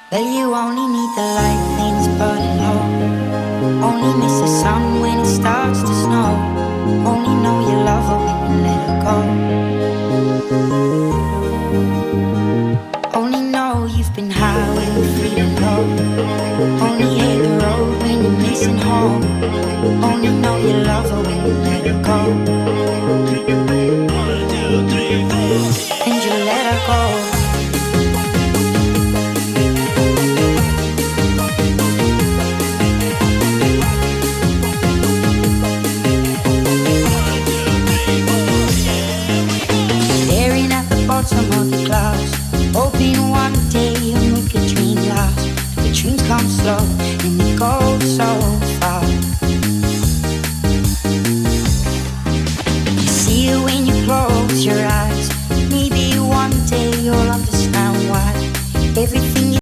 Well, you only need the light, things burning low. Only miss the sun when it starts to snow. Only know you love her when you let her go. Only know you've been high when you're feeling low. Only hate the road when you're missing home. Only know you love her when you let her go. And you let her go. Bottom of the clouds, hoping one day you'll make a dream last. The dreams come slow and they go so